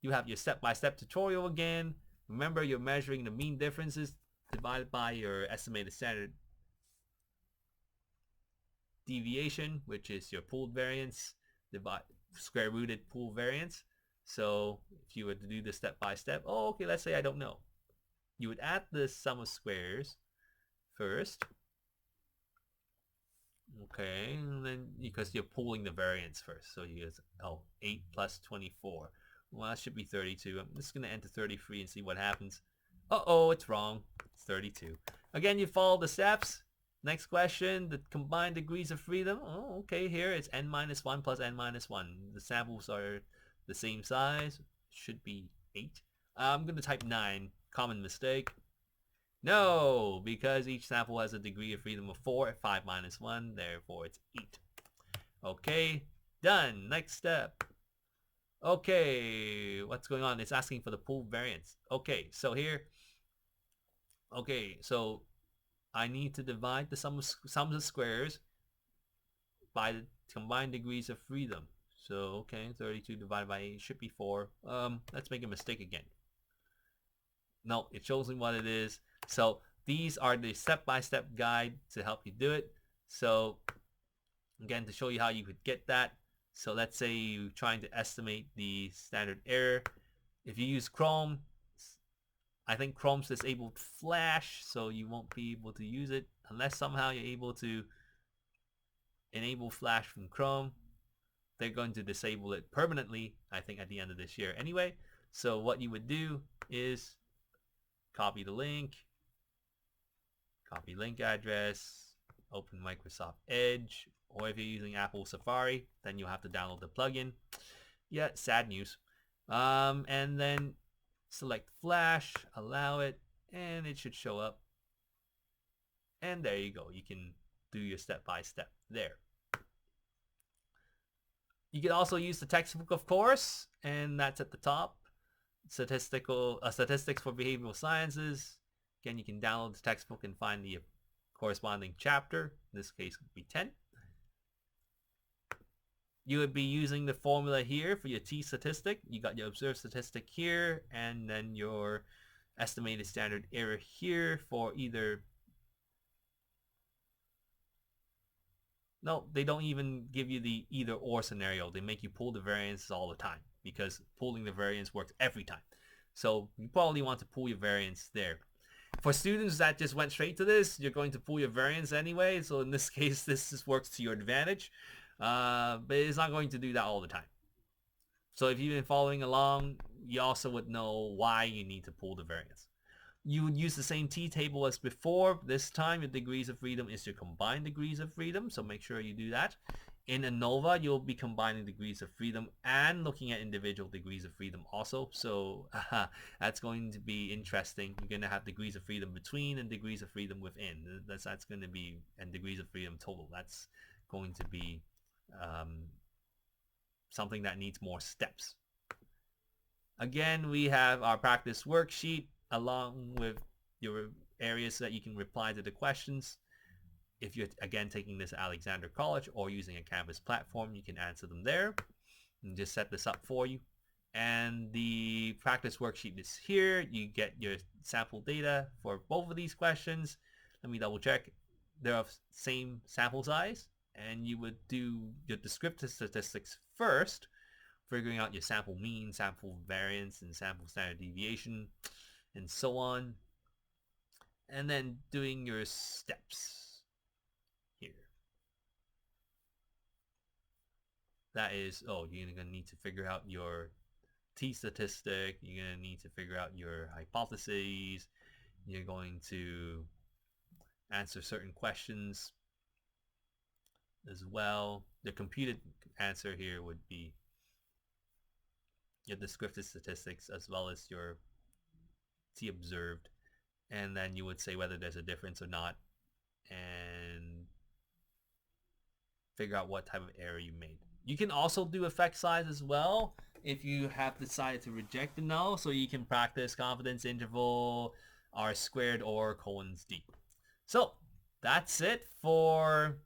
You have your step-by-step tutorial again. Remember, you're measuring the mean differences divided by your estimated standard deviation, which is your pooled variance, divide square rooted pool variance. So if you were to do this step by step, oh, okay, let's say I don't know. You would add the sum of squares first. Okay, and then because you're pooling the variance first. So you get, 8 plus 24. Well, that should be 32. I'm just going to enter 33 and see what happens. Uh-oh, it's wrong. It's 32. Again, you follow the steps. Next question, the combined degrees of freedom. Oh, okay, here it's n minus 1 plus n minus 1. The samples are the same size. Should be 8. I'm going to type 9. Common mistake. No, because each sample has a degree of freedom of 4. 5 minus 1, therefore it's 8. Okay, done. Next step. Okay, what's going on? It's asking for the pool variance. Okay, so here. Okay, so I need to divide the sums of squares by the combined degrees of freedom. So, okay, 32 divided by 8 should be 4. Let's make a mistake again. No, it shows me what it is. So these are the step-by-step guide to help you do it. So again, to show you how you could get that. So let's say you're trying to estimate the standard error. If you use Chrome, I think Chrome's disabled Flash, so you won't be able to use it unless somehow you're able to enable Flash from Chrome. They're going to disable it permanently, I think, at the end of this year anyway. So what you would do is copy the link, copy link address, open Microsoft Edge, or if you're using Apple Safari, then you'll have to download the plugin. Yeah, sad news. And then select Flash, allow it, and it should show up. And there you go. You can do your step-by-step there. You can also use the textbook, of course, and that's at the top. Statistics for behavioral sciences. Again, you can download the textbook and find the corresponding chapter. In this case, it would be 10. You would be using the formula here for your t-statistic. You got your observed statistic here, and then your estimated standard error here for either... No, they don't even give you the either or scenario. They make you pull the variance all the time because pulling the variance works every time. So you probably want to pull your variance there. For students that just went straight to this, you're going to pull your variance anyway. So in this case, this just works to your advantage. But it's not going to do that all the time. So if you've been following along, you also would know why you need to pull the variance. You would use the same t-table as before. This time your degrees of freedom is your combined degrees of freedom, so make sure you do that. In ANOVA, you'll be combining degrees of freedom and looking at individual degrees of freedom also. So that's going to be interesting. You're going to have degrees of freedom between and degrees of freedom within. That's going to be, and degrees of freedom total. That's going to be something that needs more steps. Again, we have our practice worksheet along with your areas that you can reply to the questions. If you're, again, taking this at Alexander College or using a Canvas platform, you can answer them there and just set this up for you. And the practice worksheet is here. You get your sample data for both of these questions. Let me double check. They're of same sample size, and you would do your descriptive statistics first, figuring out your sample mean, sample variance, and sample standard deviation, and so on, and then doing your steps here. That is, you're going to need to figure out your t-statistic, you're going to need to figure out your hypotheses, you're going to answer certain questions as well. The computed answer here would be your descriptive statistics as well as your t observed, and then you would say whether there's a difference or not and figure out what type of error you made. You can also do effect size as well if you have decided to reject the null, so you can practice confidence interval, R squared, or Cohen's d. So that's it for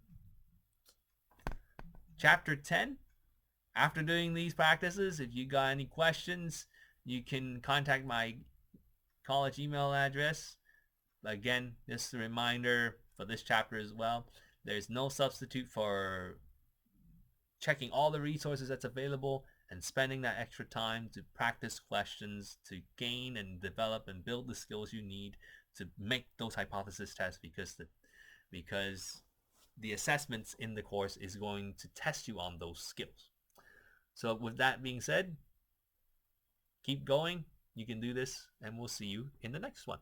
chapter 10. After doing these practices, if you got any questions, you can contact my college email address. Again, just a reminder for this chapter as well. There's no substitute for checking all the resources that's available and spending that extra time to practice questions, to gain and develop and build the skills you need to make those hypothesis tests, because the assessments in the course is going to test you on those skills. So with that being said, keep going. You can do this, and we'll see you in the next one.